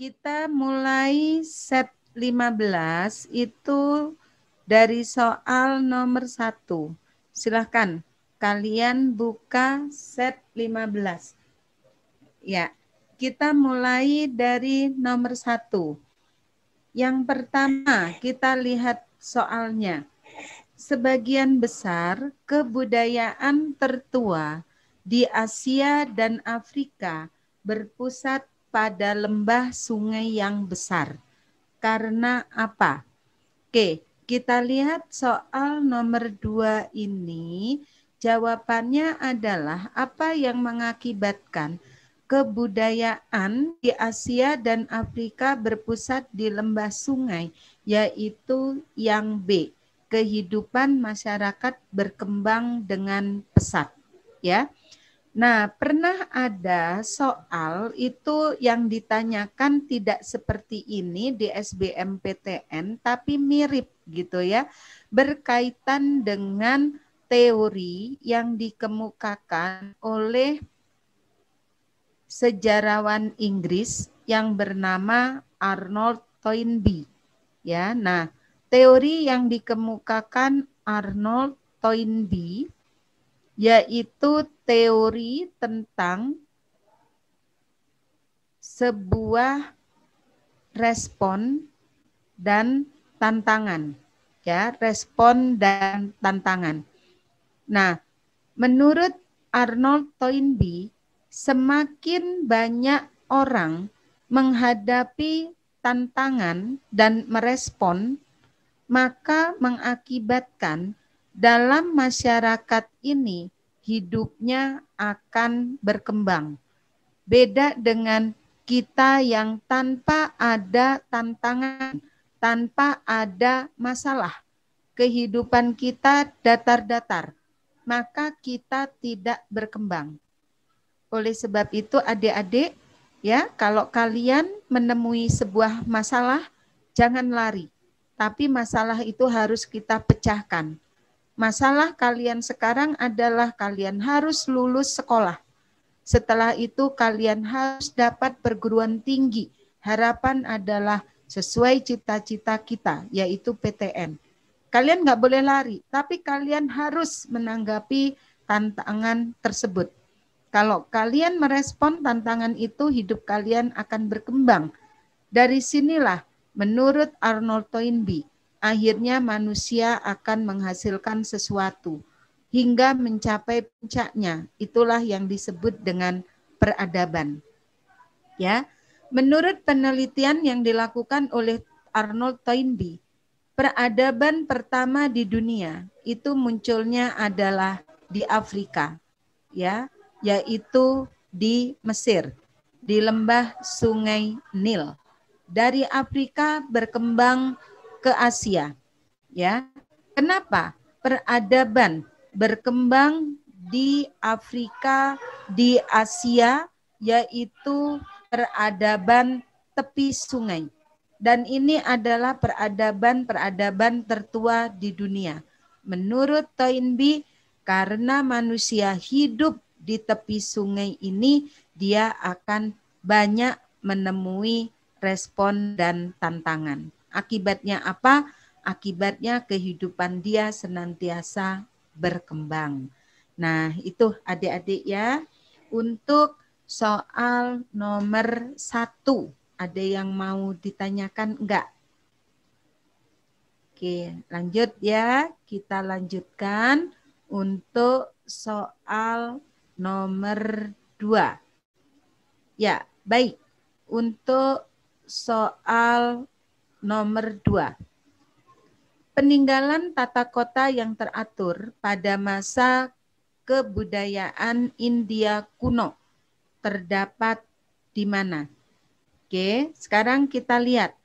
Kita mulai set 15 itu dari soal nomor 1. Silahkan kalian buka set 15. Ya, kita mulai dari nomor 1. Yang pertama, kita lihat soalnya. Sebagian besar kebudayaan tertua di Asia dan Afrika berpusat pada lembah sungai yang besar. Karena apa? Oke, kita lihat soal nomor 2 ini. Jawabannya adalah apa yang mengakibatkan kebudayaan di Asia dan Afrika berpusat di lembah sungai, yaitu yang B. Kehidupan masyarakat berkembang dengan pesat, ya. Nah, pernah ada soal itu yang ditanyakan tidak seperti ini di SBMPTN, tapi mirip gitu ya, berkaitan dengan teori yang dikemukakan oleh sejarawan Inggris yang bernama Arnold Toynbee. Ya, nah, teori yang dikemukakan Arnold Toynbee yaitu teori tentang sebuah respon dan tantangan, ya, respon dan tantangan. Nah, menurut Arnold Toynbee, semakin banyak orang menghadapi tantangan dan merespon, maka mengakibatkan dalam masyarakat ini hidupnya akan berkembang. Beda dengan kita yang tanpa ada tantangan, tanpa ada masalah. Kehidupan kita datar-datar, maka kita tidak berkembang. Oleh sebab itu adik-adik, ya, kalau kalian menemui sebuah masalah, jangan lari. Tapi masalah itu harus kita pecahkan. Masalah kalian sekarang adalah kalian harus lulus sekolah. Setelah itu kalian harus dapat perguruan tinggi. Harapan adalah sesuai cita-cita kita, yaitu PTN. Kalian nggak boleh lari, tapi kalian harus menanggapi tantangan tersebut. Kalau kalian merespon tantangan itu, hidup kalian akan berkembang. Dari sinilah, menurut Arnold Toynbee, akhirnya manusia akan menghasilkan sesuatu hingga mencapai puncaknya. Itulah yang disebut dengan peradaban. Ya, menurut penelitian yang dilakukan oleh Arnold Toynbee, peradaban pertama di dunia itu munculnya adalah di Afrika, ya, yaitu di Mesir, di lembah Sungai Nil. Dari Afrika berkembang ke Asia, ya. Kenapa? Peradaban berkembang di Afrika, di Asia, yaitu peradaban tepi sungai. Dan ini adalah peradaban tertua di dunia. Menurut Toynbee, karena manusia hidup di tepi sungai ini, dia akan banyak menemui respon dan tantangan. Akibatnya apa? Akibatnya kehidupan dia senantiasa berkembang. Nah, itu adik-adik ya, untuk soal nomor 1. Ada yang mau ditanyakan enggak? Oke, lanjut ya. Kita lanjutkan untuk soal nomor 2. Ya, baik. Untuk soal nomor 2. Peninggalan tata kota yang teratur pada masa kebudayaan India kuno terdapat di mana? Oke, sekarang kita lihat.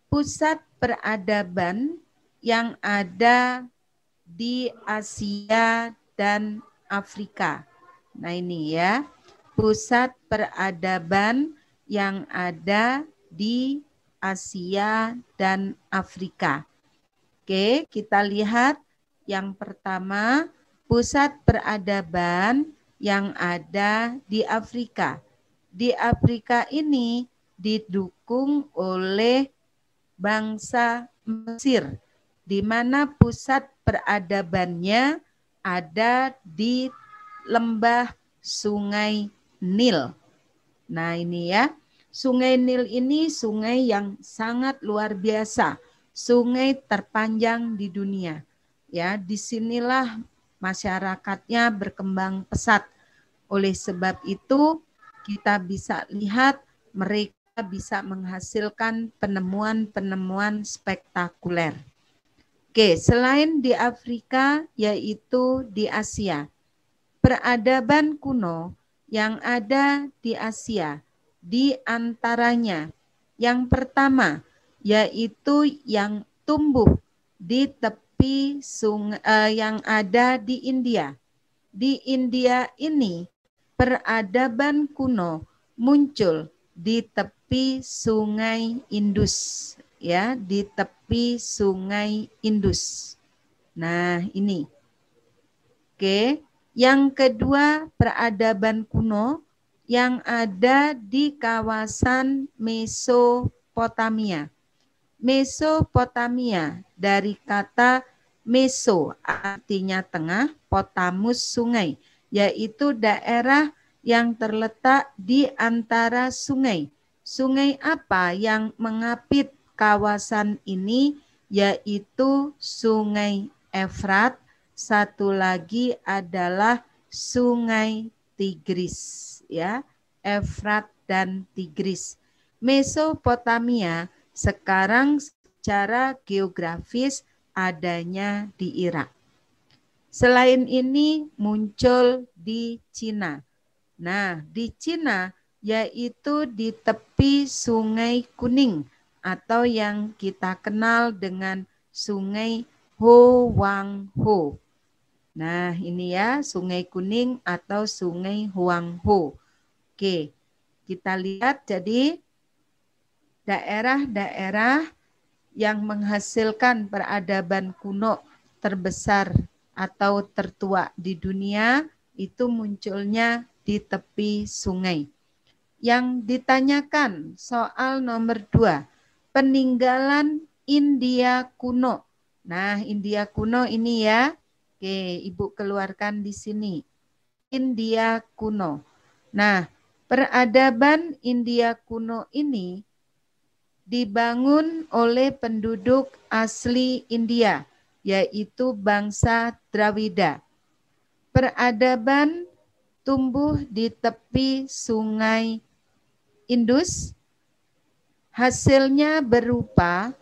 Pusat peradaban yang ada di Asia dan Afrika. Nah ini ya, pusat peradaban yang ada di Asia dan Afrika. Oke, kita lihat yang pertama, pusat peradaban yang ada di Afrika. Di Afrika ini didukung oleh bangsa Mesir, di mana pusat peradabannya ada di lembah Sungai Nil. Nah ini ya, Sungai Nil ini sungai yang sangat luar biasa, sungai terpanjang di dunia. Ya, disinilah masyarakatnya berkembang pesat. Oleh sebab itu, kita bisa lihat mereka bisa menghasilkan penemuan-penemuan spektakuler. Oke, selain di Afrika, yaitu di Asia. Peradaban kuno yang ada di Asia, di antaranya yang pertama, yaitu yang tumbuh di tepi sungai yang ada di India. Di India ini, peradaban kuno muncul di tepi sungai Indus, ya, di tepi sungai Indus. Nah, ini. Oke, yang kedua peradaban kuno yang ada di kawasan Mesopotamia. Mesopotamia dari kata meso artinya tengah, potamus sungai, yaitu daerah yang terletak di antara sungai. Sungai apa yang mengapit kawasan ini? Yaitu Sungai Efrat, satu lagi adalah Sungai Tigris, ya, Efrat dan Tigris. Mesopotamia sekarang secara geografis adanya di Irak. Selain ini muncul di Cina. Nah, di Cina yaitu di tepi Sungai Kuning atau yang kita kenal dengan Sungai Huanghe. Nah, ini ya Sungai Kuning atau Sungai Huanghe. Oke, kita lihat jadi daerah-daerah yang menghasilkan peradaban kuno terbesar atau tertua di dunia itu munculnya di tepi sungai. Yang ditanyakan soal nomor 2, peninggalan India kuno. Nah, India kuno ini ya, oke, Ibu keluarkan di sini. India kuno. Nah, peradaban India kuno ini dibangun oleh penduduk asli India, yaitu bangsa Dravida. Peradaban tumbuh di tepi sungai Indus, hasilnya berupa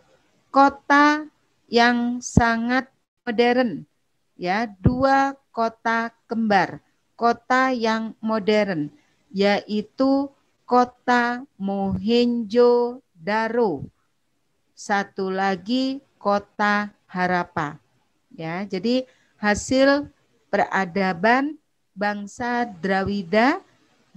kota yang sangat modern, ya, 2 kota kembar, kota yang modern, yaitu kota Mohenjo-daro, satu lagi kota Harappa. Ya, jadi hasil peradaban bangsa Dravida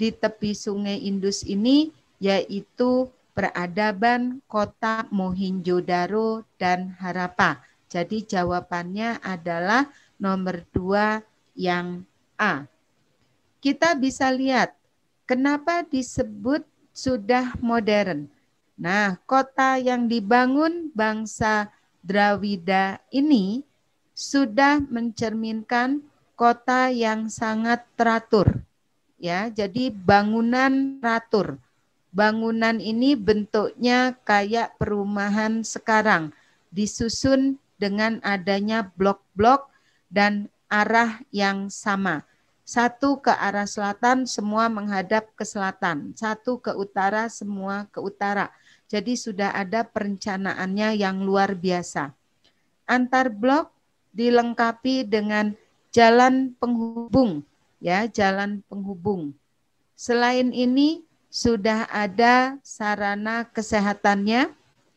di tepi sungai Indus ini yaitu peradaban kota Mohenjo-daro dan Harappa. Jadi jawabannya adalah nomor 2 yang A. Kita bisa lihat kenapa disebut sudah modern. Nah, kota yang dibangun bangsa Dravida ini sudah mencerminkan kota yang sangat teratur. Ya, jadi bangunan teratur. Bangunan ini bentuknya kayak perumahan sekarang, disusun dengan adanya blok-blok dan arah yang sama. Satu ke arah selatan, semua menghadap ke selatan. Satu ke utara, semua ke utara. Jadi sudah ada perencanaannya yang luar biasa. Antar blok dilengkapi dengan jalan penghubung, ya, jalan penghubung. Selain ini sudah ada sarana kesehatannya,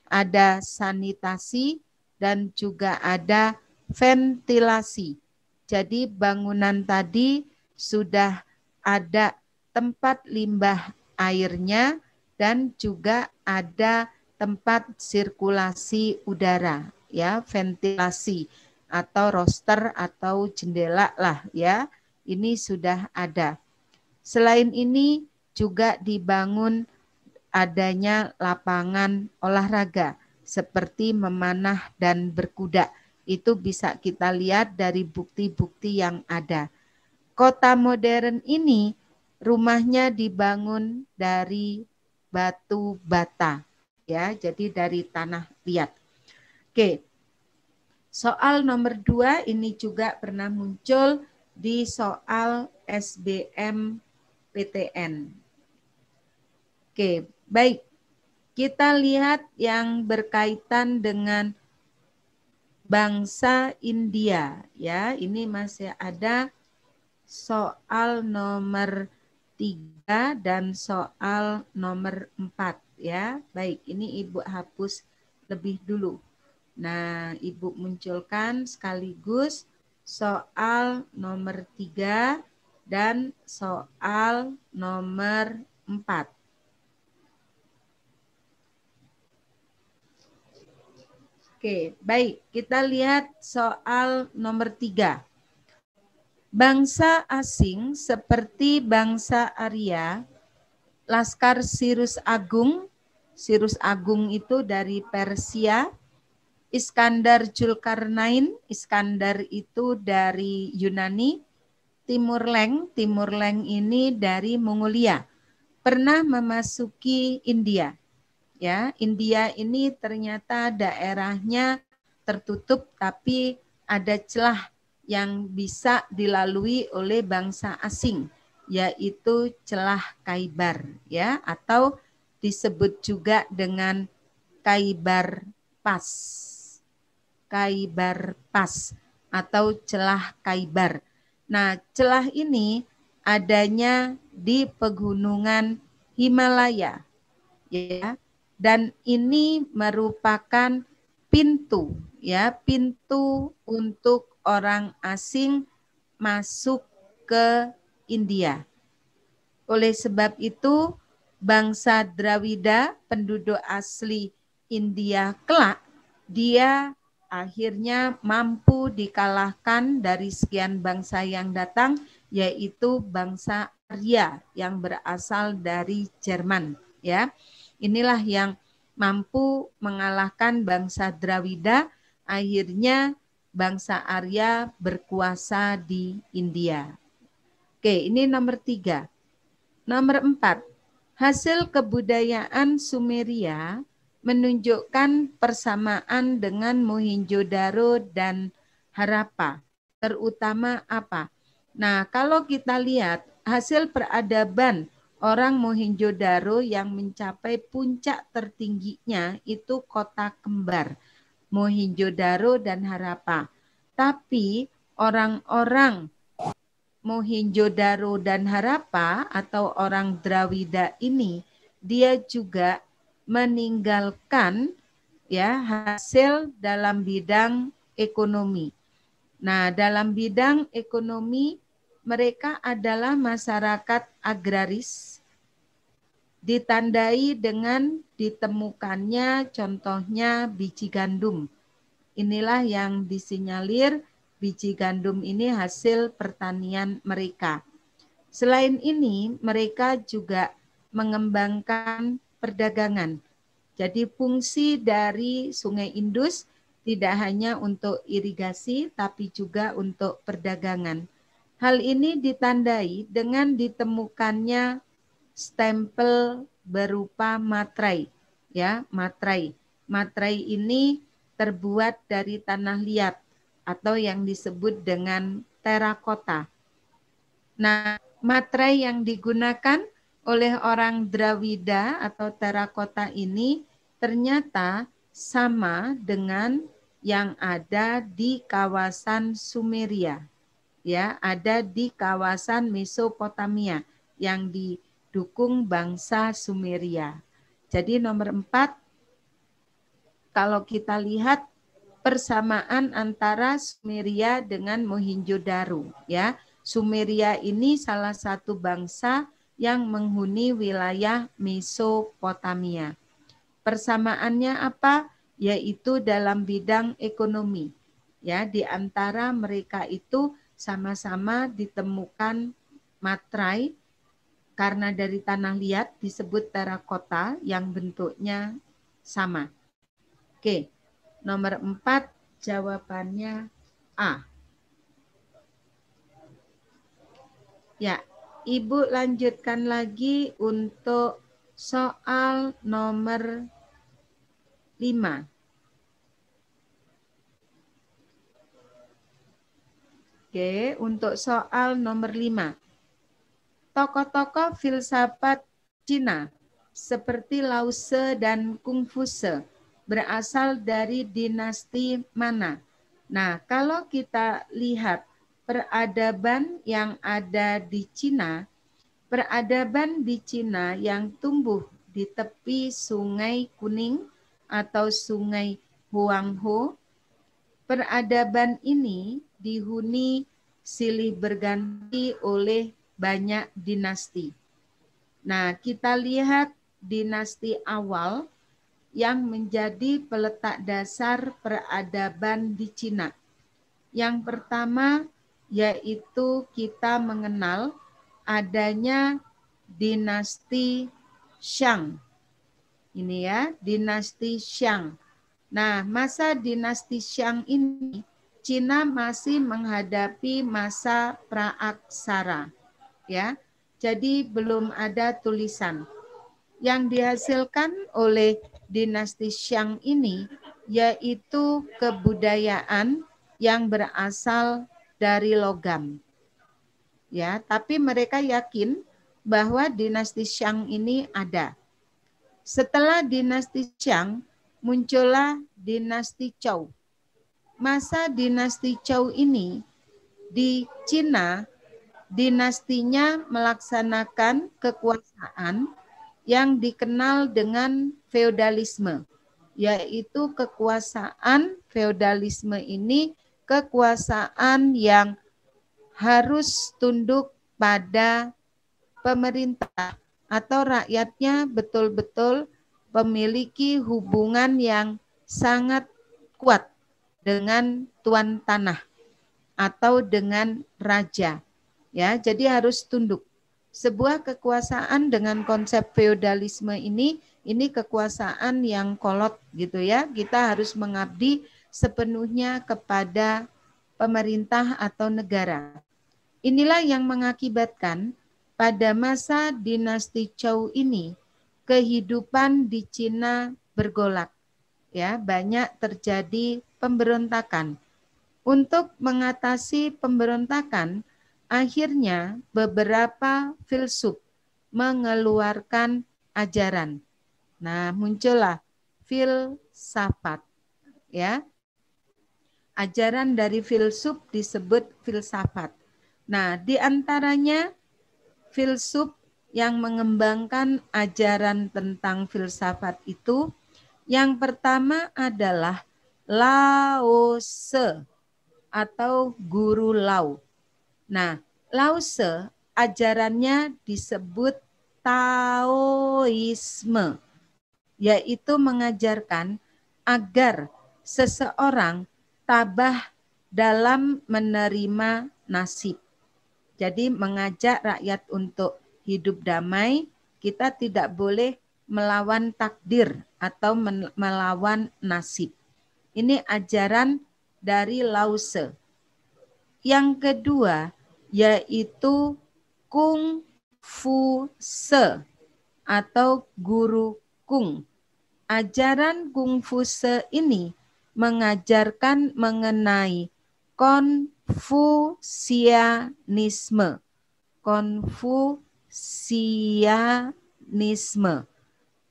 ada sanitasi dan juga ada ventilasi. Jadi bangunan tadi sudah ada tempat limbah airnya dan juga ada tempat sirkulasi udara, ya, ventilasi atau roster atau jendela lah ya. Ini sudah ada. Selain ini juga dibangun adanya lapangan olahraga seperti memanah dan berkuda. Itu bisa kita lihat dari bukti-bukti yang ada. Kota modern ini rumahnya dibangun dari batu bata, ya, jadi dari tanah liat. Oke, soal nomor 2 ini juga pernah muncul di soal SBM PTN. Oke, baik. Kita lihat yang berkaitan dengan bangsa India, ya. Ini masih ada soal nomor 3 dan soal nomor 4, ya. Baik, ini Ibu hapus lebih dulu. Nah, Ibu munculkan sekaligus soal nomor 3 dan soal nomor 4. Oke, baik. Kita lihat soal nomor 3. Bangsa asing seperti bangsa Arya, Laskar Sirus Agung itu dari Persia, Iskandar Zulkarnain, Iskandar itu dari Yunani, Timur Leng ini dari Mongolia, pernah memasuki India. Ya, India ini ternyata daerahnya tertutup tapi ada celah yang bisa dilalui oleh bangsa asing, yaitu celah Khaybar, ya, atau disebut juga dengan Khaybar Pass. Khaybar Pass atau celah Khaybar. Nah, celah ini adanya di pegunungan Himalaya, ya. Dan ini merupakan pintu, ya, pintu untuk orang asing masuk ke India. Oleh sebab itu, bangsa Drawida, penduduk asli India kelak, dia akhirnya mampu dikalahkan dari sekian bangsa yang datang, yaitu bangsa Arya yang berasal dari Jerman, ya. Inilah yang mampu mengalahkan bangsa Drawida, akhirnya bangsa Arya berkuasa di India. Oke, ini nomor 3. Nomor 4, hasil kebudayaan Sumeria menunjukkan persamaan dengan Mohenjo-daro dan Harappa, terutama apa? Nah, kalau kita lihat hasil peradaban orang Mohenjo-daro yang mencapai puncak tertingginya itu kota kembar, Mohenjo-daro dan Harappa. Tapi orang-orang Mohenjo-daro dan Harappa atau orang Drawida ini, dia juga meninggalkan, ya, hasil dalam bidang ekonomi. Nah, dalam bidang ekonomi mereka adalah masyarakat agraris, ditandai dengan ditemukannya contohnya biji gandum. Inilah yang disinyalir biji gandum ini hasil pertanian mereka. Selain ini, mereka juga mengembangkan perdagangan. Jadi fungsi dari Sungai Indus tidak hanya untuk irigasi, tapi juga untuk perdagangan. Hal ini ditandai dengan ditemukannya stempel berupa materai, ya, materai. Materai ini terbuat dari tanah liat atau yang disebut dengan terakota. Nah, materai yang digunakan oleh orang Drawida atau terakota ini ternyata sama dengan yang ada di kawasan Sumeria, ya, ada di kawasan Mesopotamia yang didukung bangsa Sumeria. Jadi nomor 4, kalau kita lihat persamaan antara Sumeria dengan Mohenjo-daro, ya. Sumeria ini salah satu bangsa yang menghuni wilayah Mesopotamia. Persamaannya apa? Yaitu dalam bidang ekonomi. Ya, di antara mereka itu sama-sama ditemukan materai karena dari tanah liat disebut terakota yang bentuknya sama. Oke, nomor 4 jawabannya A. Ya, Ibu lanjutkan lagi untuk soal nomor 5. Oke, untuk soal nomor 5. Tokoh-tokoh filsafat Cina seperti Lao Tse dan Confucius berasal dari dinasti mana? Nah, kalau kita lihat peradaban yang ada di Cina, peradaban di Cina yang tumbuh di tepi Sungai Kuning atau Sungai Huanghe, peradaban ini dihuni silih berganti oleh banyak dinasti. Nah, kita lihat dinasti awal yang menjadi peletak dasar peradaban di Cina. Yang pertama yaitu kita mengenal adanya dinasti Shang. Ini ya, dinasti Shang. Nah, masa dinasti Shang ini Cina masih menghadapi masa praaksara, ya. Jadi belum ada tulisan. Yang dihasilkan oleh dinasti Shang ini yaitu kebudayaan yang berasal dari logam. Ya, tapi mereka yakin bahwa dinasti Shang ini ada. Setelah dinasti Shang, muncullah dinasti Zhou. Masa dinasti Zhou ini di Cina, dinastinya melaksanakan kekuasaan yang dikenal dengan feodalisme, yaitu kekuasaan feodalisme ini kekuasaan yang harus tunduk pada pemerintah atau rakyatnya betul-betul memiliki hubungan yang sangat kuat dengan tuan tanah atau dengan raja. Ya, jadi harus tunduk. Sebuah kekuasaan dengan konsep feodalisme ini kekuasaan yang kolot gitu ya. Kita harus mengabdi sepenuhnya kepada pemerintah atau negara. Inilah yang mengakibatkan pada masa dinasti Zhou ini kehidupan di Cina bergolak. Ya, banyak terjadi pemberontakan. Untuk mengatasi pemberontakan, akhirnya beberapa filsuf mengeluarkan ajaran. Nah, muncullah filsafat. Ya, ajaran dari filsuf disebut filsafat. Nah, di antaranya filsuf yang mengembangkan ajaran tentang filsafat itu, yang pertama adalah Lao Tse atau Guru Lao. Nah, Lao Tse ajarannya disebut Taoisme, yaitu mengajarkan agar seseorang tabah dalam menerima nasib. Jadi mengajak rakyat untuk hidup damai, kita tidak boleh melawan takdir atau melawan nasib. Ini ajaran dari Lao Tse. Yang kedua yaitu Kung Fu Tse atau Guru Kung. Ajaran Kung Fu Tse ini mengajarkan mengenai Konfusianisme. Konfusianisme.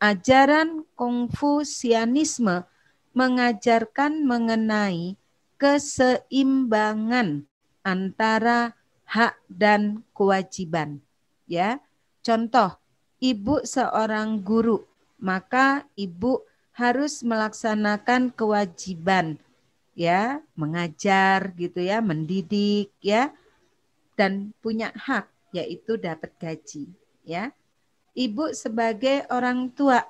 Ajaran Konfusianisme mengajarkan mengenai keseimbangan antara hak dan kewajiban. Ya, contoh, ibu seorang guru, maka ibu harus melaksanakan kewajiban, ya, mengajar gitu ya, mendidik ya, dan punya hak yaitu dapat gaji, ya. Ibu sebagai orang tua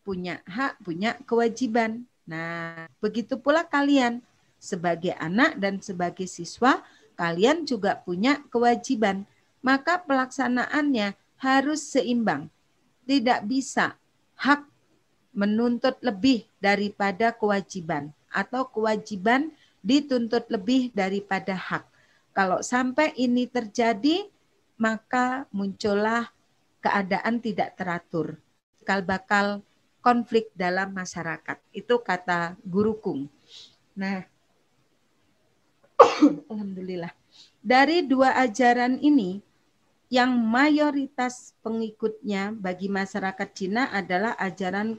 punya hak, punya kewajiban. Nah, begitu pula kalian sebagai anak dan sebagai siswa, kalian juga punya kewajiban. Maka pelaksanaannya harus seimbang. Tidak bisa hak menuntut lebih daripada kewajiban atau kewajiban dituntut lebih daripada hak. Kalau sampai ini terjadi, maka muncullah keadaan tidak teratur, bakal konflik dalam masyarakat. Itu kata Guru Kung. Nah, alhamdulillah. Dari dua ajaran ini, yang mayoritas pengikutnya bagi masyarakat Cina adalah ajaran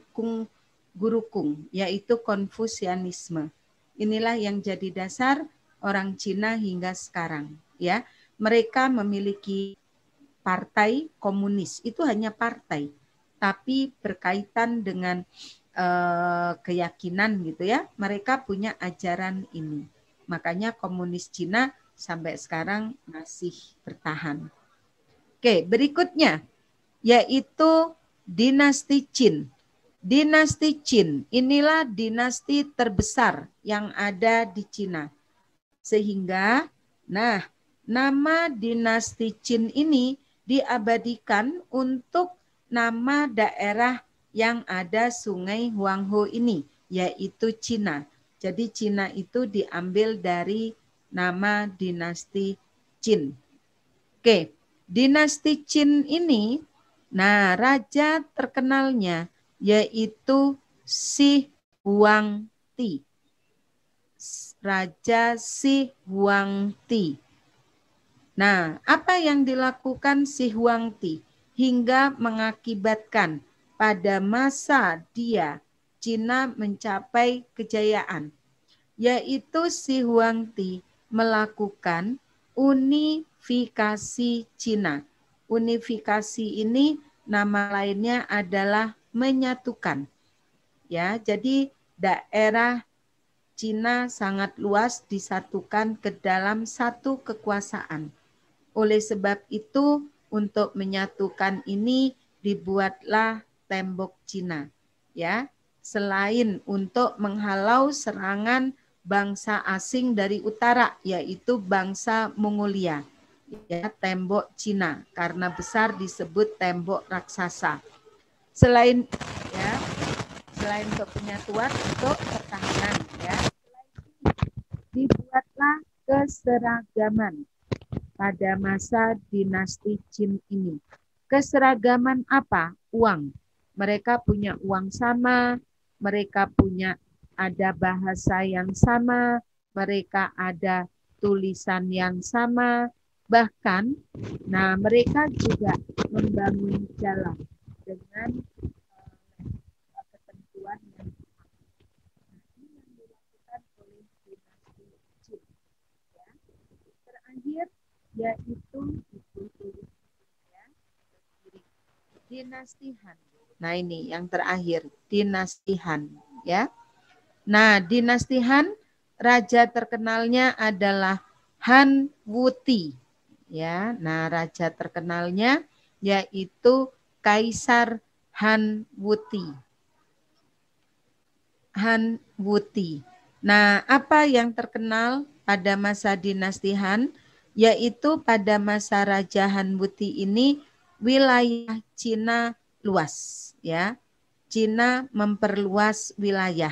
Guru Kung, yaitu Konfusianisme. Inilah yang jadi dasar orang Cina hingga sekarang. Ya, mereka memiliki partai komunis, itu hanya partai, tapi berkaitan dengan keyakinan gitu ya. Mereka punya ajaran ini. Makanya komunis Cina sampai sekarang masih bertahan. Oke, berikutnya yaitu dinasti Qin. Dinasti Qin inilah dinasti terbesar yang ada di Cina. Sehingga, nama dinasti Qin ini diabadikan untuk nama daerah yang ada sungai Huanghe ini, yaitu Cina. Jadi Cina itu diambil dari nama dinasti Qin. Oke. Dinasti Qin ini, raja terkenalnya yaitu Shi Huangdi. Raja Shi Huangdi. Nah, apa yang dilakukan Shi Huangdi hingga mengakibatkan pada masa dia Cina mencapai kejayaan, yaitu Shi Huangdi melakukan unifikasi Cina. Unifikasi ini nama lainnya adalah menyatukan. Ya, jadi daerah Cina sangat luas disatukan ke dalam satu kekuasaan. Oleh sebab itu, untuk menyatukan ini dibuatlah tembok Cina. Ya, selain untuk menghalau serangan bangsa asing dari utara, yaitu bangsa Mongolia. Ya, tembok Cina, karena besar disebut tembok raksasa. Selain untuk penyatuan, untuk pertahanan, ya, dibuatlah keseragaman pada masa dinasti Qin ini. Keseragaman apa? Uang. Mereka punya uang sama, mereka punya ada bahasa yang sama, mereka ada tulisan yang sama, bahkan mereka juga membangun jalan dengan ketentuan yang dilakukan oleh dinasti Qin. Ya. Terakhir yaitu dinasti Han. Nah, ini yang terakhir, dinasti Han, ya. Nah, dinasti Han, raja terkenalnya adalah Han Wuti, ya. Nah, raja terkenalnya yaitu Kaisar Han Wuti. Han Wuti. Nah, apa yang terkenal pada masa dinasti Han? Yaitu pada masa Raja Han Wuti ini wilayah Cina luas, ya. Cina memperluas wilayah.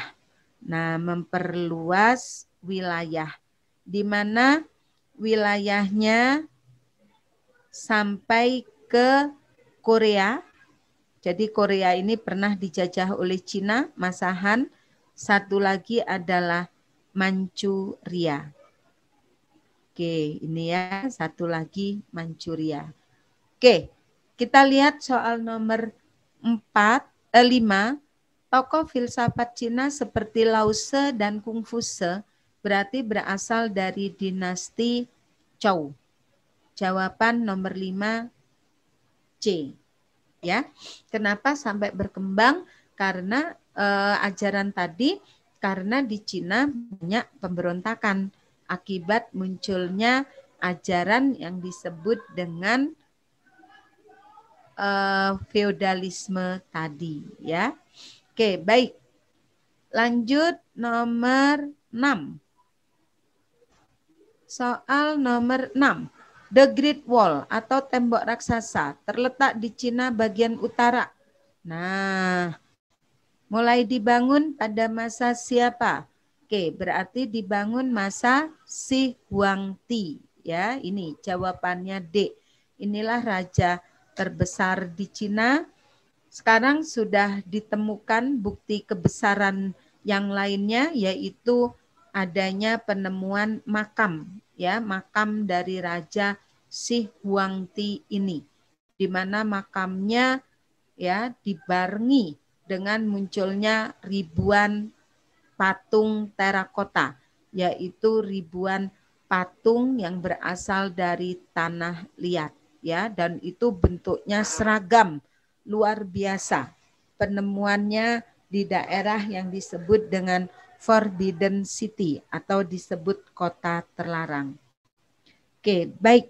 Nah, memperluas wilayah di mana wilayahnya sampai ke Korea. Jadi Korea ini pernah dijajah oleh Cina masa Han. Satu lagi adalah Manchuria. Oke, ini ya, satu lagi Manchuria. Oke, kita lihat soal nomor 5. Tokoh filsafat Cina seperti Lao Tse dan Confucius berarti berasal dari dinasti Zhou. Jawaban nomor 5 C. Ya, kenapa sampai berkembang? Karena ajaran tadi, karena di Cina banyak pemberontakan akibat munculnya ajaran yang disebut dengan feodalisme tadi, ya. Oke, baik. Lanjut nomor 6. Soal nomor 6. The Great Wall atau tembok raksasa terletak di Cina bagian utara. Nah, mulai dibangun pada masa siapa? Oke, berarti dibangun masa Shi Huangdi. Ya, ini jawabannya D. Inilah raja terbesar di Cina. Sekarang sudah ditemukan bukti kebesaran yang lainnya, yaitu adanya penemuan makam, ya, makam dari Raja Shi Huangdi ini, di mana makamnya ya dibarengi dengan munculnya ribuan patung terakota, yaitu ribuan patung yang berasal dari tanah liat, ya, dan itu bentuknya seragam, luar biasa. Penemuannya di daerah yang disebut dengan Forbidden City atau disebut kota terlarang. Oke, baik.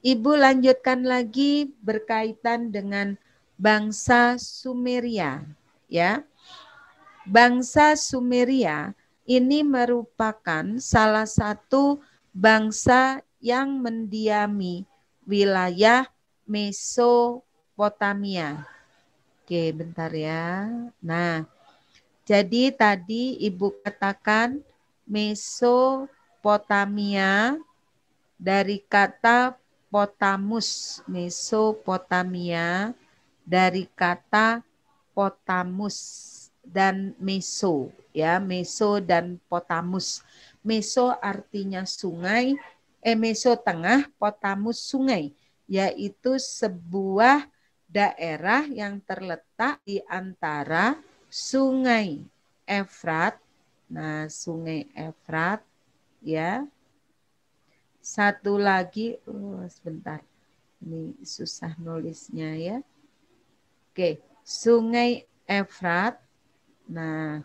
Ibu lanjutkan lagi berkaitan dengan bangsa Sumeria, ya. Bangsa Sumeria ini merupakan salah satu bangsa yang mendiami wilayah Mesopotamia. Oke, bentar ya. Nah, jadi tadi Ibu katakan Mesopotamia dari kata Potamus, Mesopotamia dari kata Potamus dan Meso, ya, Meso dan Potamus. Meso artinya sungai, Meso tengah, Potamus sungai, yaitu sebuah daerah yang terletak di antara Sungai Efrat. Nah, Sungai Efrat, ya. Satu lagi, sebentar, ini susah nulisnya ya. Oke, Sungai Efrat. Nah,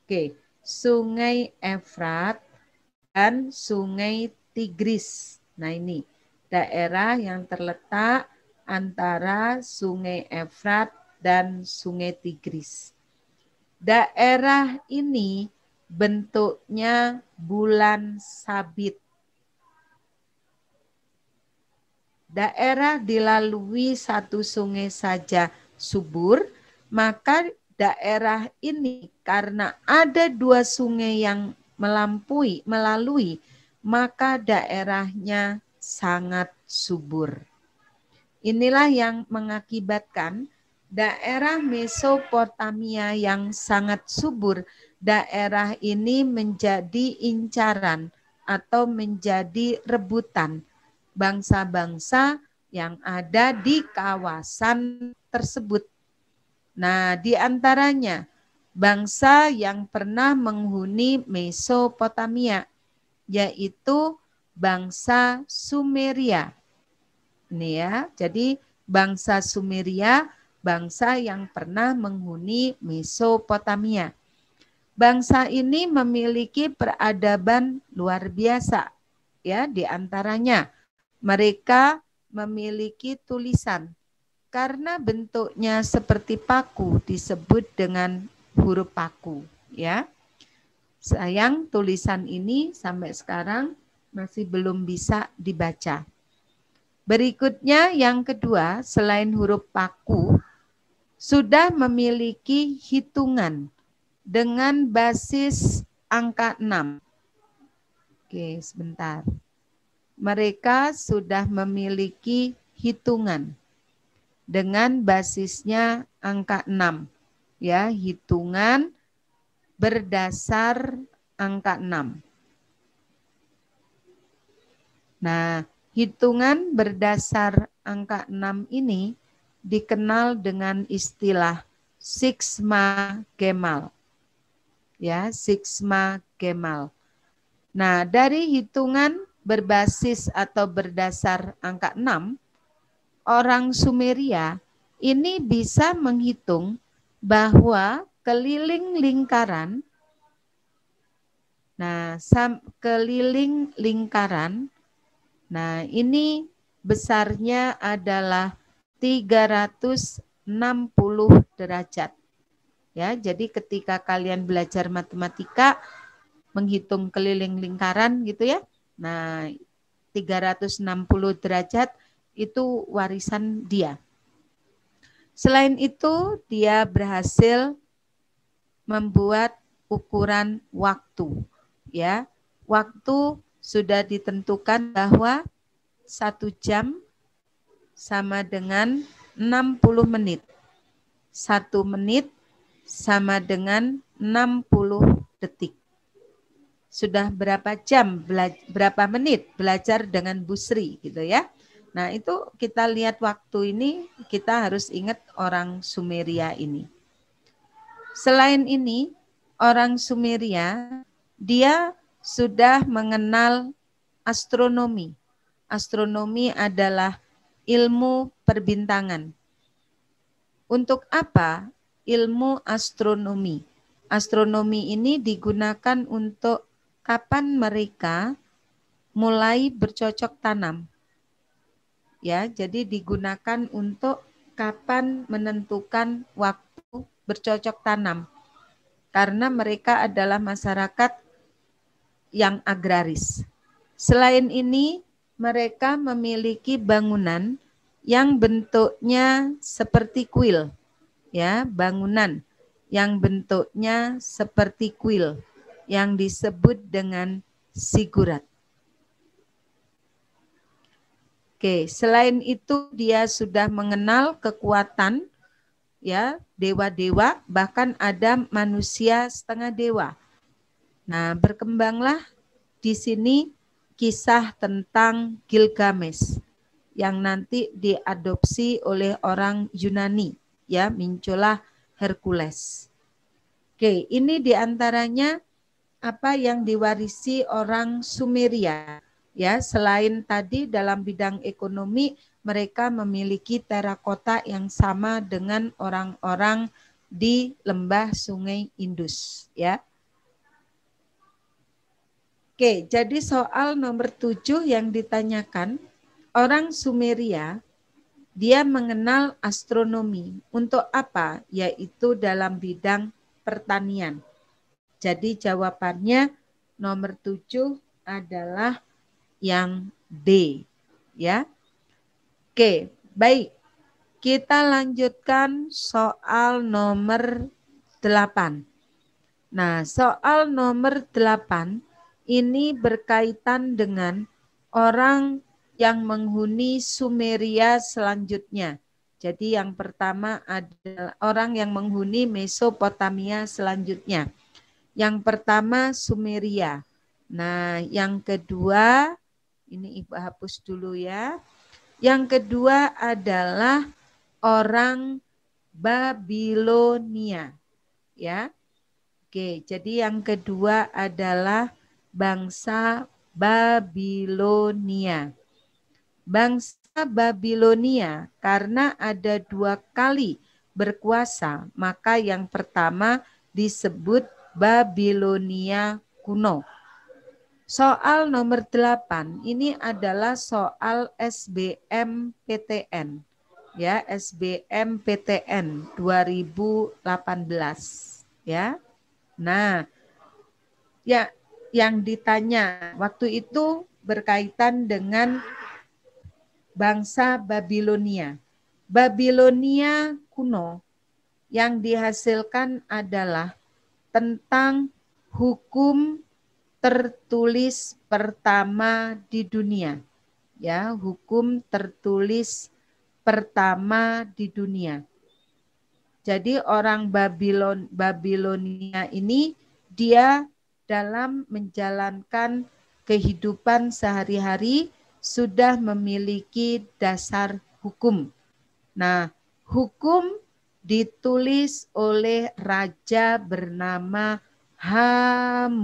oke, Sungai Efrat dan Sungai Tigris. Nah, ini daerah yang terletak antara Sungai Efrat dan Sungai Tigris. Daerah ini bentuknya bulan sabit. Daerah dilalui satu sungai saja subur, maka daerah ini karena ada dua sungai yang melalui, maka daerahnya sangat subur. Inilah yang mengakibatkan daerah Mesopotamia yang sangat subur, daerah ini menjadi incaran atau menjadi rebutan bangsa-bangsa yang ada di kawasan tersebut. Nah, di antaranya bangsa yang pernah menghuni Mesopotamia, yaitu bangsa Sumeria. Ini ya, jadi bangsa Sumeria, bangsa yang pernah menghuni Mesopotamia. Bangsa ini memiliki peradaban luar biasa, ya, di antaranya mereka memiliki tulisan. Karena bentuknya seperti paku disebut dengan huruf paku, ya. Sayang tulisan ini sampai sekarang masih belum bisa dibaca. Berikutnya yang kedua, selain huruf paku, sudah memiliki hitungan dengan basis angka 6. Oke, sebentar. Mereka sudah memiliki hitungan dengan basisnya angka 6. Ya, hitungan berdasar angka 6. Nah, hitungan berdasar angka 6 ini dikenal dengan istilah Sixma-Gemal. Ya, Sixma-Gemal. Nah, dari hitungan berbasis atau berdasar angka 6, orang Sumeria ini bisa menghitung bahwa keliling lingkaran, keliling lingkaran, nah ini besarnya adalah 360 derajat. Ya, jadi ketika kalian belajar matematika, menghitung keliling lingkaran gitu ya. Nah, 360 derajat itu warisan dia. Selain itu, dia berhasil membuat ukuran waktu. Ya, waktu sudah ditentukan bahwa 1 jam sama dengan 60 menit. 1 menit sama dengan 60 detik. Sudah berapa jam, berapa menit belajar dengan Bu Sri gitu ya. Nah itu kita lihat waktu ini, kita harus ingat orang Sumeria ini. Selain ini, orang Sumeria, dia sudah mengenal astronomi. Astronomi adalah ilmu perbintangan. Untuk apa ilmu astronomi? Astronomi ini digunakan untuk kapan mereka mulai bercocok tanam. Ya, jadi digunakan untuk kapan menentukan waktu bercocok tanam. Karena mereka adalah masyarakat yang agraris. Selain ini, mereka memiliki bangunan yang bentuknya seperti kuil. Ya, bangunan yang bentuknya seperti kuil yang disebut dengan zigurat. Oke, selain itu dia sudah mengenal kekuatan ya dewa-dewa, bahkan ada manusia setengah dewa. Nah, berkembanglah di sini kisah tentang Gilgamesh yang nanti diadopsi oleh orang Yunani, ya, muncullah Hercules. Oke, ini diantaranya apa yang diwarisi orang Sumeria. Ya, selain tadi dalam bidang ekonomi, mereka memiliki terakota yang sama dengan orang-orang di lembah Sungai Indus. Ya. Oke, jadi soal nomor 7 yang ditanyakan, orang Sumeria, dia mengenal astronomi. Untuk apa? Yaitu dalam bidang pertanian. Jadi jawabannya nomor 7 adalah yang D. Ya. Oke, baik. Kita lanjutkan soal nomor 8. Nah, soal nomor 8 ini berkaitan dengan orang yang menghuni Sumeria selanjutnya. Jadi yang pertama adalah orang yang menghuni Mesopotamia selanjutnya. Yang pertama Sumeria. Nah, yang kedua, ini Ibu hapus dulu ya. Yang kedua adalah orang Babilonia. Ya. Oke, jadi yang kedua adalah bangsa Babilonia. Bangsa Babilonia karena ada 2 kali berkuasa, maka yang pertama disebut Babilonia kuno. Soal nomor 8 ini adalah soal SBMPTN. Ya, SBMPTN 2018 ya. Nah, ya yang ditanya waktu itu berkaitan dengan bangsa Babilonia. Babilonia kuno yang dihasilkan adalah tentang hukum tertulis pertama di dunia. Ya, hukum tertulis pertama di dunia. Jadi orang Babilonia ini dia dalam menjalankan kehidupan sehari-hari sudah memiliki dasar hukum. Nah, hukum ditulis oleh raja bernama Hammurabi.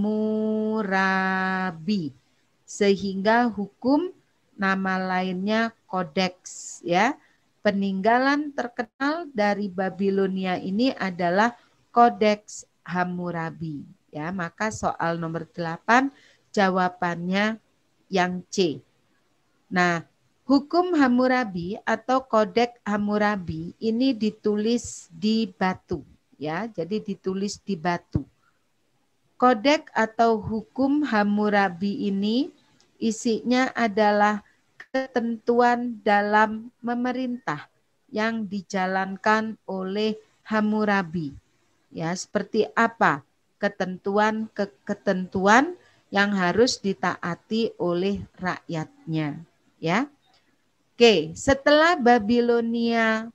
Sehingga hukum nama lainnya kodeks ya. Peninggalan terkenal dari Babilonia ini adalah Kodeks Hammurabi. Ya, maka soal nomor 8 jawabannya yang C. Nah, hukum Hammurabi atau Kodeks Hammurabi ini ditulis di batu, ya. Jadi ditulis di batu. Kodeks atau hukum Hammurabi ini isinya adalah ketentuan dalam memerintah yang dijalankan oleh Hammurabi. Ya, seperti apa ketentuan yang harus ditaati oleh rakyatnya, ya. Oke, setelah Babilonia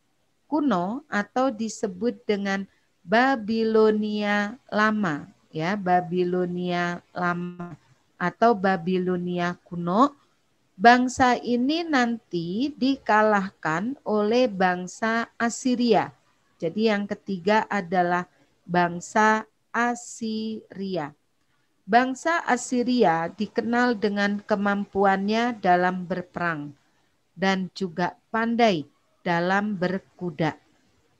kuno atau disebut dengan Babilonia lama, ya, Babilonia lama atau Babilonia kuno, bangsa ini nanti dikalahkan oleh bangsa Assyria. Jadi yang ketiga adalah bangsa Assyria. Bangsa Assyria dikenal dengan kemampuannya dalam berperang dan juga pandai dalam berkuda.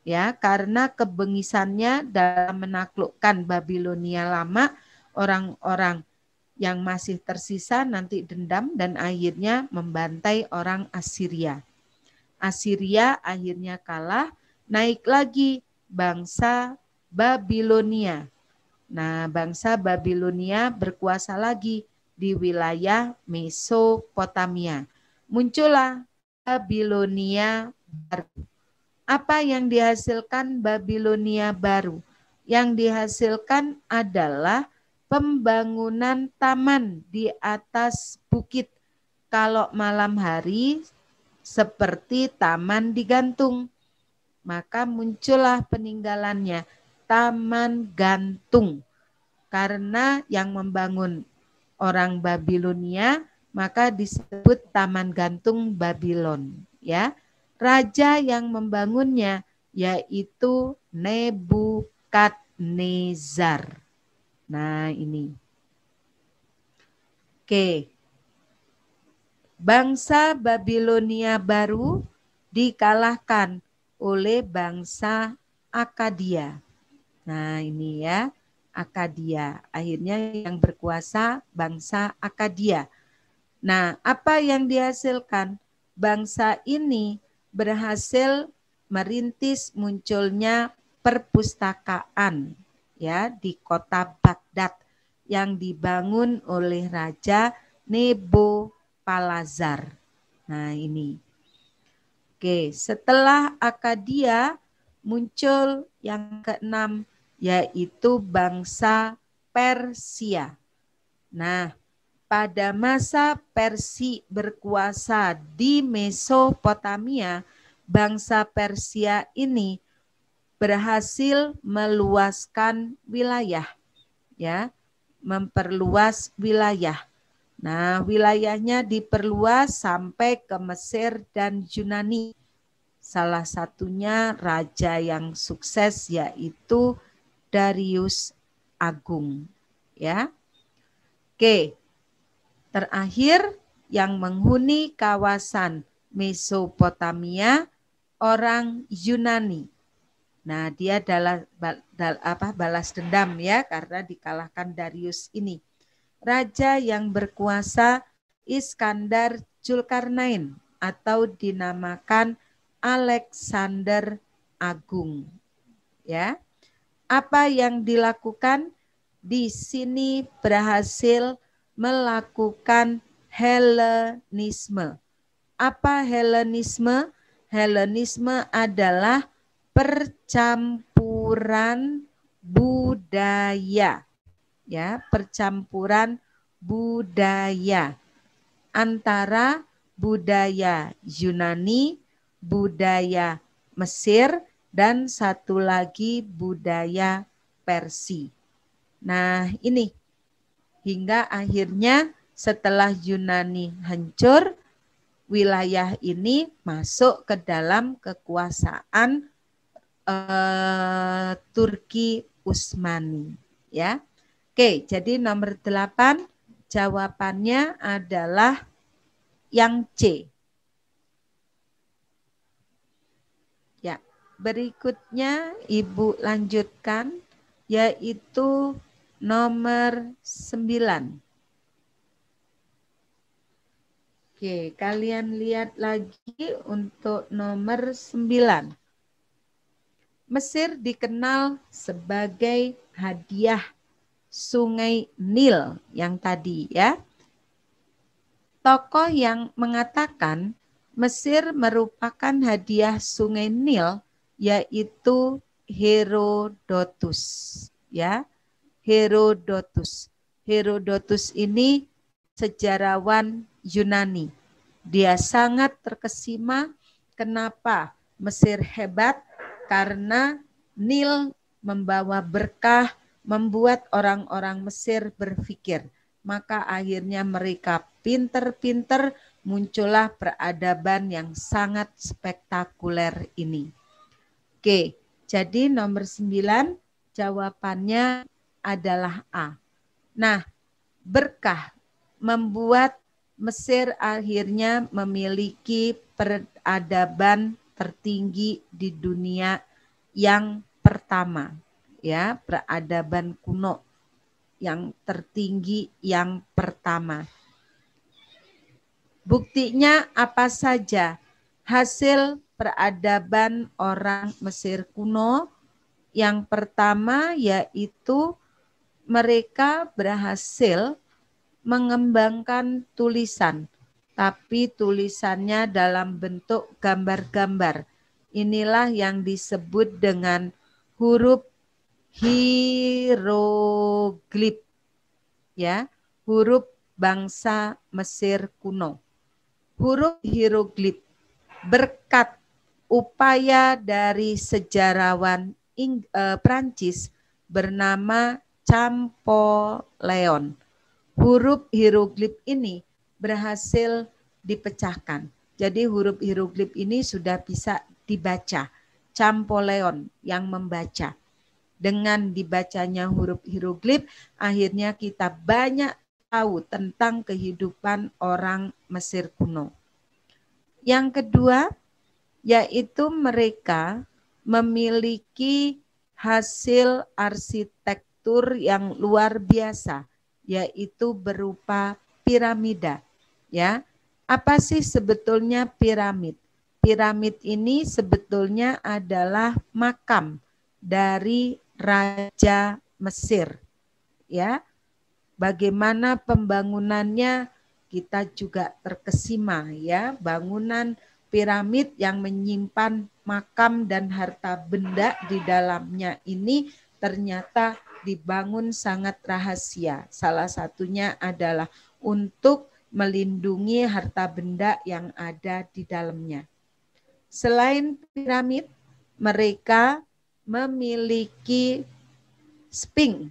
Ya, karena kebengisannya dalam menaklukkan Babilonia lama, orang-orang yang masih tersisa nanti dendam dan akhirnya membantai orang Assyria. Assyria akhirnya kalah, naik lagi bangsa Babilonia. Nah, bangsa Babilonia berkuasa lagi di wilayah Mesopotamia. Muncullah Babilonia baru. Apa yang dihasilkan Babilonia baru? Yang dihasilkan adalah pembangunan taman di atas bukit. Kalau malam hari seperti taman digantung. Maka muncullah peninggalannya, taman gantung. Karena yang membangun orang Babilonia, maka disebut Taman Gantung Babylon, ya. Raja yang membangunnya yaitu Nebukadnezar. Nah, ini. Oke. Bangsa Babilonia baru dikalahkan oleh bangsa Akadia. Nah, ini ya, Akadia. Akhirnya yang berkuasa bangsa Akadia. Nah, apa yang dihasilkan? Bangsa ini berhasil merintis munculnya perpustakaan, ya, di kota Baghdad yang dibangun oleh Raja Nabopolassar. Nah, ini. Oke, setelah Akadia muncul yang keenam yaitu bangsa Persia. Nah, pada masa Persia berkuasa di Mesopotamia, bangsa Persia ini berhasil meluaskan wilayah, ya, memperluas wilayah. Nah, wilayahnya diperluas sampai ke Mesir dan Yunani. Salah satunya raja yang sukses yaitu Darius Agung, ya. Oke. Terakhir yang menghuni kawasan Mesopotamia orang Yunani. Nah, dia balas dendam ya karena dikalahkan Darius ini. Raja yang berkuasa Iskandar Zulkarnain atau dinamakan Alexander Agung. Ya. Apa yang dilakukan? Di sini berhasil melakukan Helenisme. Apa Helenisme? Helenisme adalah percampuran budaya. Ya, percampuran budaya antara budaya Yunani, budaya Mesir, dan satu lagi budaya Persia. Nah, ini hingga akhirnya setelah Yunani hancur, wilayah ini masuk ke dalam kekuasaan Turki Utsmani. Ya, oke. Jadi nomor 8 jawabannya adalah yang C. Ya, berikutnya Ibu lanjutkan yaitu nomor 9. Oke, kalian lihat lagi untuk nomor 9. Mesir dikenal sebagai hadiah Sungai Nil yang tadi ya. Tokoh yang mengatakan Mesir merupakan hadiah Sungai Nil yaitu Herodotus ya. Herodotus. Herodotus ini sejarawan Yunani. Dia sangat terkesima. Kenapa Mesir hebat? Karena Nil membawa berkah, membuat orang-orang Mesir berpikir. Maka akhirnya mereka pinter-pinter, muncullah peradaban yang sangat spektakuler ini. Oke, jadi nomor 9 jawabannya adalah A. Nah, berkah membuat Mesir akhirnya memiliki peradaban tertinggi di dunia yang pertama, ya, peradaban kuno yang tertinggi yang pertama. Buktinya apa saja? Hasil peradaban orang Mesir kuno yang pertama yaitu mereka berhasil mengembangkan tulisan, tapi tulisannya dalam bentuk gambar-gambar. Inilah yang disebut dengan huruf hieroglif, ya, huruf bangsa Mesir kuno. Huruf hieroglif berkat upaya dari sejarawan Prancis bernama Champollion. Huruf hieroglif ini berhasil dipecahkan. Jadi huruf hieroglif ini sudah bisa dibaca. Champollion yang membaca. Dengan dibacanya huruf hieroglif, akhirnya kita banyak tahu tentang kehidupan orang Mesir kuno. Yang kedua, yaitu mereka memiliki hasil arsitektur yang luar biasa, yaitu berupa piramida. Ya, apa sih sebetulnya piramid? Piramid ini sebetulnya adalah makam dari Raja Mesir. Ya, bagaimana pembangunannya kita juga terkesima ya, bangunan piramid yang menyimpan makam dan harta benda di dalamnya ini ternyata dibangun sangat rahasia. Salah satunya adalah untuk melindungi harta benda yang ada di dalamnya. Selain piramid, mereka memiliki sphinx.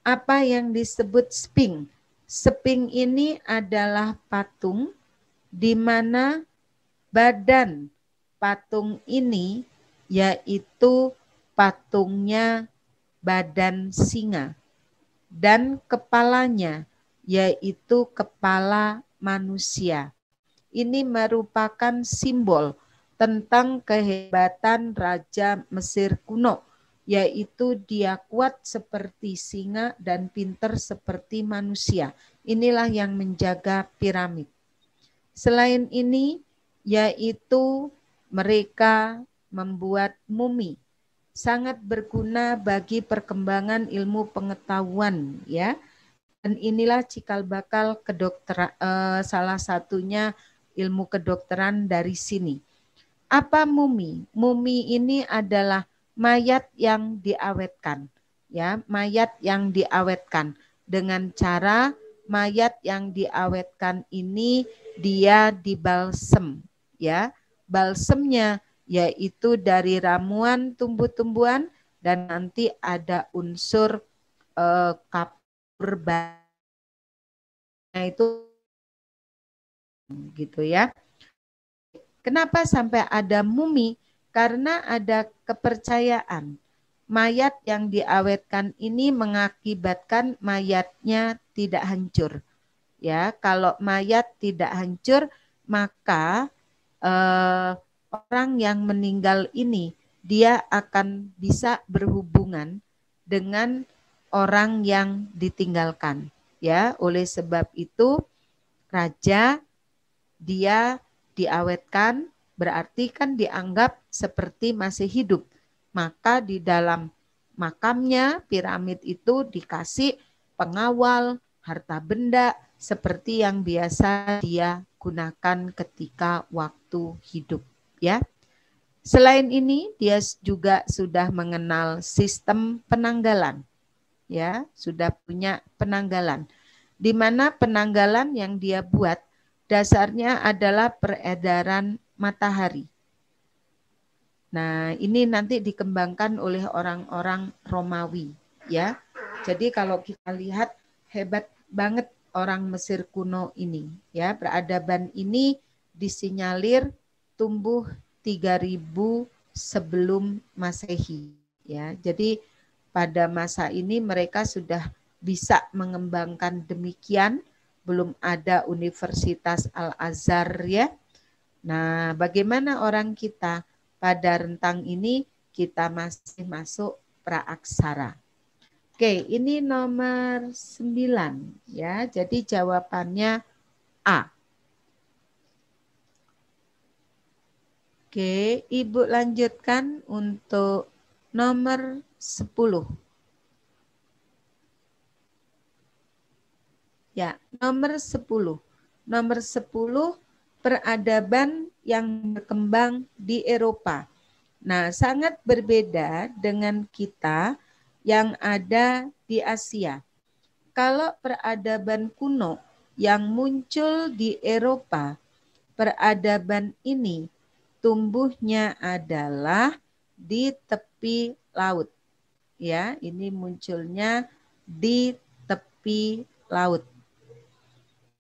Apa yang disebut sphinx? Sphinx ini adalah patung di mana badan patung ini yaitu patungnya badan singa dan kepalanya yaitu kepala manusia. Ini merupakan simbol tentang kehebatan Raja Mesir kuno, yaitu dia kuat seperti singa dan pintar seperti manusia. Inilah yang menjaga piramid. Selain ini, yaitu mereka membuat mumi. Sangat berguna bagi perkembangan ilmu pengetahuan, ya. Dan inilah cikal bakal kedokteran, salah satunya ilmu kedokteran dari sini. Apa mumi? Mumi ini adalah mayat yang diawetkan, ya, mayat yang diawetkan dengan cara mayat yang diawetkan ini dia dibalsem, ya. Balsemnya yaitu dari ramuan tumbuh-tumbuhan dan nanti ada unsur kapur itu gitu ya. Kenapa sampai ada mumi? Karena ada kepercayaan mayat yang diawetkan ini mengakibatkan mayatnya tidak hancur. Ya, kalau mayat tidak hancur, maka orang yang meninggal ini dia akan bisa berhubungan dengan orang yang ditinggalkan. Ya, oleh sebab itu raja dia diawetkan berarti kan dianggap seperti masih hidup. Maka di dalam makamnya piramid itu dikasih pengawal, harta benda, seperti yang biasa dia gunakan ketika waktu hidup, ya. Selain ini, dia juga sudah mengenal sistem penanggalan, ya, sudah punya penanggalan, di mana penanggalan yang dia buat dasarnya adalah peredaran matahari. Nah, ini nanti dikembangkan oleh orang-orang Romawi, ya. Jadi kalau kita lihat hebat banget orang Mesir kuno ini, ya. Peradaban ini disinyalir tumbuh 3000 sebelum Masehi, ya. Jadi pada masa ini mereka sudah bisa mengembangkan demikian, belum ada Universitas Al-Azhar, ya. Nah, bagaimana orang kita pada rentang ini kita masih masuk praaksara. Oke, ini nomor 9 ya. Jadi jawabannya A. Oke, Ibu lanjutkan untuk nomor 10. Ya, nomor 10. Nomor 10 peradaban yang berkembang di Eropa. Nah, sangat berbeda dengan kita yang ada di Asia. Kalau peradaban kuno yang muncul di Eropa, peradaban ini tumbuhnya adalah di tepi laut. Ya, ini munculnya di tepi laut.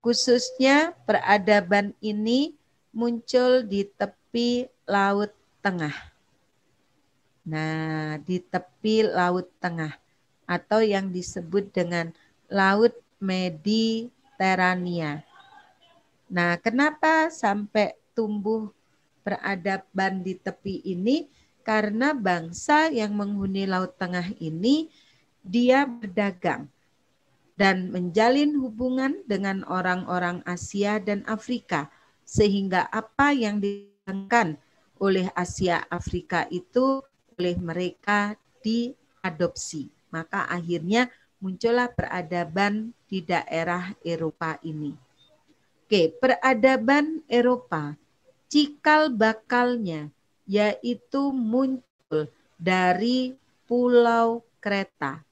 Khususnya peradaban ini muncul di tepi Laut Tengah. Nah, di tepi Laut Tengah atau yang disebut dengan Laut Mediterania. Nah, kenapa sampai tumbuh peradaban di tepi ini? Karena bangsa yang menghuni Laut Tengah ini dia berdagang dan menjalin hubungan dengan orang-orang Asia dan Afrika, sehingga apa yang dilakukan oleh Asia Afrika itu oleh mereka diadopsi. Maka akhirnya muncullah peradaban di daerah Eropa ini. Oke, peradaban Eropa cikal bakalnya yaitu muncul dari Pulau Kreta.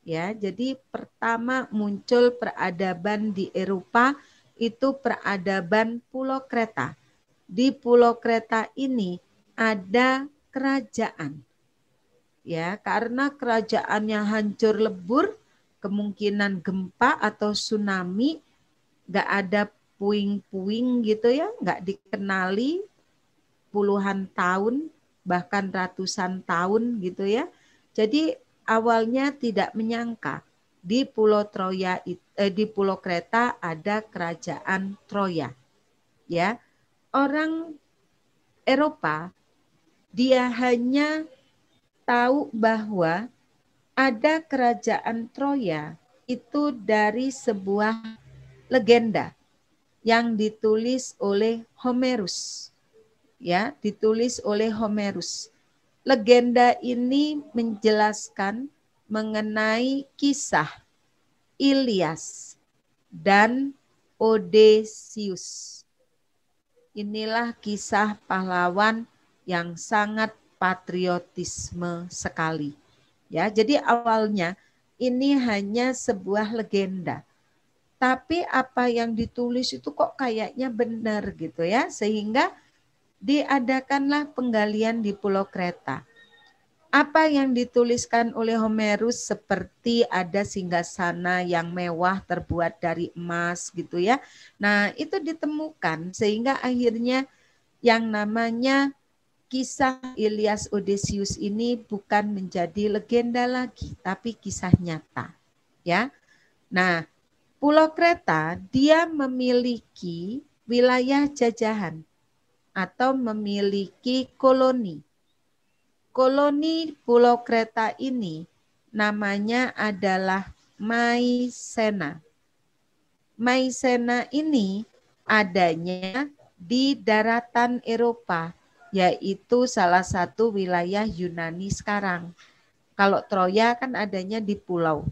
Ya, jadi pertama muncul peradaban di Eropa itu peradaban Pulau Kreta. Di Pulau Kreta ini ada kerajaan. Ya, karena kerajaannya hancur lebur, kemungkinan gempa atau tsunami, nggak ada puing-puing gitu ya, nggak dikenali puluhan tahun, bahkan ratusan tahun gitu ya. Jadi awalnya tidak menyangka di Pulau di Pulau Kreta ada kerajaan Troya. Ya. Orang Eropa dia hanya tahu bahwa ada kerajaan Troya itu dari sebuah legenda yang ditulis oleh Homerus. Ya, ditulis oleh Homerus. Legenda ini menjelaskan mengenai kisah Ilyas dan Odysseus. Inilah kisah pahlawan yang sangat patriotisme sekali. Ya, jadi awalnya ini hanya sebuah legenda. Tapi apa yang ditulis itu kok kayaknya benar gitu ya, sehingga diadakanlah penggalian di Pulau Kreta. Apa yang dituliskan oleh Homerus seperti ada singgasana yang mewah terbuat dari emas gitu ya. Nah, itu ditemukan sehingga akhirnya yang namanya kisah Ilyas Odysseus ini bukan menjadi legenda lagi, tapi kisah nyata. Ya. Nah, Pulau Kreta dia memiliki wilayah jajahan atau memiliki koloni. Koloni Pulau Kreta ini namanya adalah Maesena. Maesena ini adanya di daratan Eropa, yaitu salah satu wilayah Yunani sekarang. Kalau Troya kan adanya di pulau.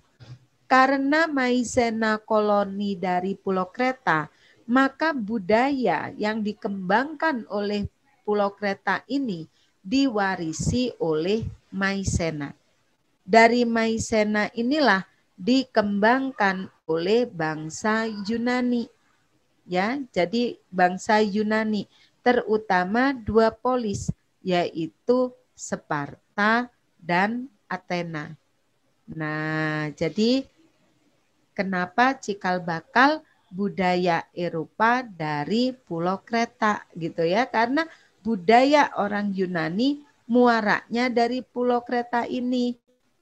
Karena Maizena koloni dari Pulau Kreta, maka budaya yang dikembangkan oleh Pulau Kreta ini diwarisi oleh Maizena. Dari Maizena inilah dikembangkan oleh bangsa Yunani. Ya, jadi bangsa Yunani terutama dua polis, yaitu Sparta dan Athena. Nah, jadi kenapa cikal bakal budaya Eropa dari Pulau Kreta gitu ya, karena budaya orang Yunani muaranya dari Pulau Kreta ini.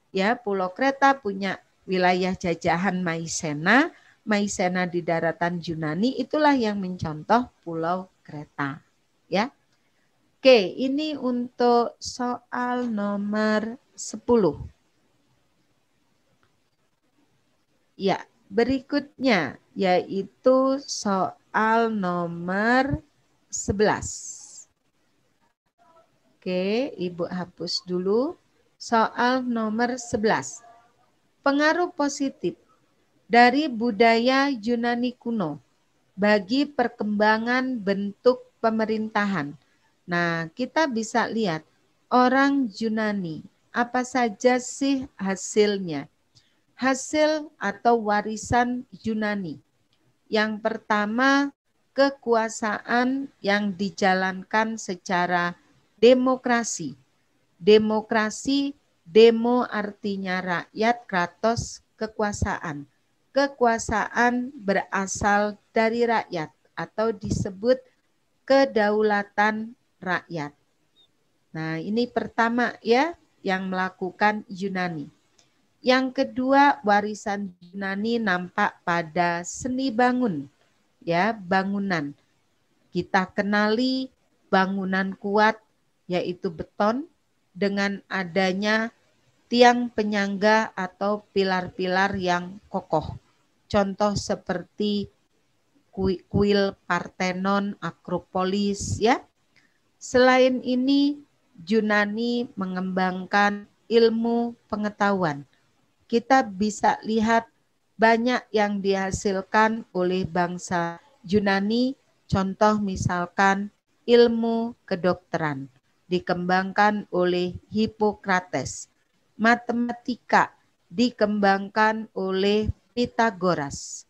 Ya, Pulau Kreta punya wilayah jajahan Maizena, Maizena di daratan Yunani, itulah yang mencontoh Pulau Kreta. Ya. Oke, ini untuk soal nomor 10. Ya, berikutnya yaitu soal nomor 11. Oke, Ibu hapus dulu. Soal nomor 11. Pengaruh positif dari budaya Yunani kuno bagi perkembangan bentuk pemerintahan. Nah, kita bisa lihat orang Yunani, apa saja sih hasilnya? Hasil atau warisan Yunani. Yang pertama, kekuasaan yang dijalankan secara demokrasi. Demokrasi, demo artinya rakyat, kratos kekuasaan. Kekuasaan berasal dari rakyat atau disebut kedaulatan rakyat. Nah, ini pertama ya yang melakukan Yunani. Yang kedua, warisan Yunani nampak pada seni bangun, ya, bangunan. Kita kenali bangunan kuat yaitu beton dengan adanya tiang penyangga atau pilar-pilar yang kokoh. Contoh seperti kuil Parthenon, Akropolis, ya. Selain ini, Yunani mengembangkan ilmu pengetahuan. Kita bisa lihat banyak yang dihasilkan oleh bangsa Yunani, contoh misalkan ilmu kedokteran dikembangkan oleh Hippocrates, matematika dikembangkan oleh Pythagoras,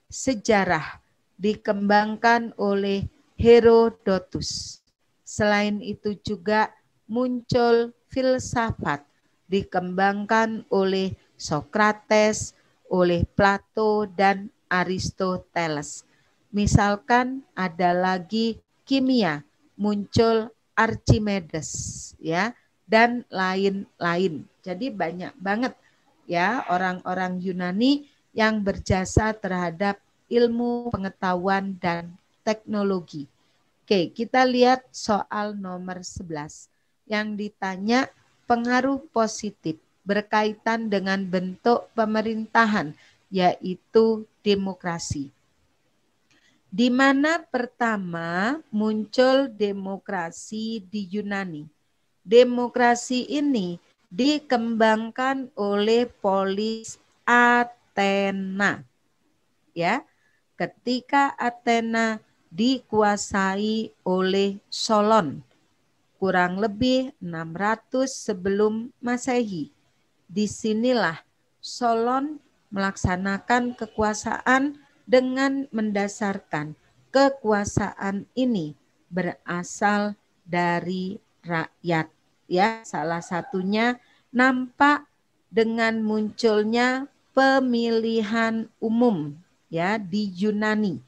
sejarah dikembangkan oleh Herodotus. Selain itu juga muncul filsafat dikembangkan oleh Sokrates, oleh Plato dan Aristoteles. Misalkan ada lagi kimia, muncul Archimedes ya dan lain-lain. Jadi banyak banget ya orang-orang Yunani yang berjasa terhadap ilmu pengetahuan dan teknologi. Oke, kita lihat soal nomor 11 yang ditanya pengaruh positif berkaitan dengan bentuk pemerintahan, yaitu demokrasi. Di mana pertama muncul demokrasi di Yunani. Demokrasi ini dikembangkan oleh polis Athena. Ya, ketika Athena dikuasai oleh Solon, kurang lebih 600 sebelum Masehi. Disinilah Solon melaksanakan kekuasaan dengan mendasarkan kekuasaan ini berasal dari rakyat. Ya, salah satunya nampak dengan munculnya pemilihan umum ya di Yunani.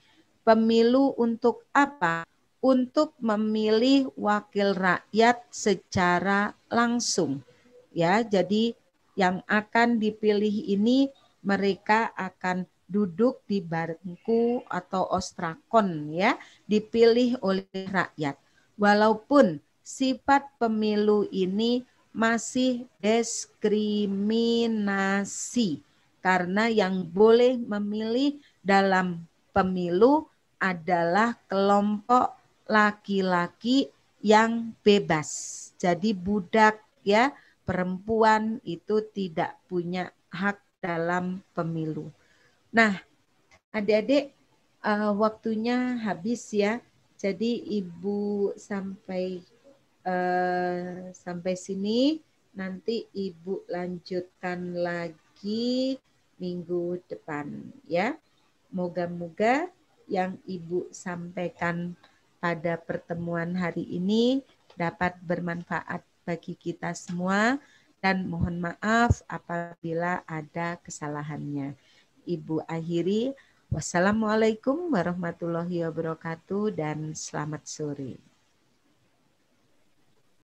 Pemilu untuk apa? Untuk memilih wakil rakyat secara langsung. Ya, jadi yang akan dipilih ini mereka akan duduk di bangku atau ostrakon ya, dipilih oleh rakyat. Walaupun sifat pemilu ini masih diskriminasi karena yang boleh memilih dalam pemilu adalah kelompok laki-laki yang bebas. Jadi budak ya, perempuan itu tidak punya hak dalam pemilu. Nah, adik-adik, waktunya habis ya. Jadi Ibu sampai sini, nanti Ibu lanjutkan lagi minggu depan ya. Moga-moga yang Ibu sampaikan pada pertemuan hari ini dapat bermanfaat bagi kita semua dan mohon maaf apabila ada kesalahannya. Ibu akhiri, wassalamualaikum warahmatullahi wabarakatuh dan selamat sore.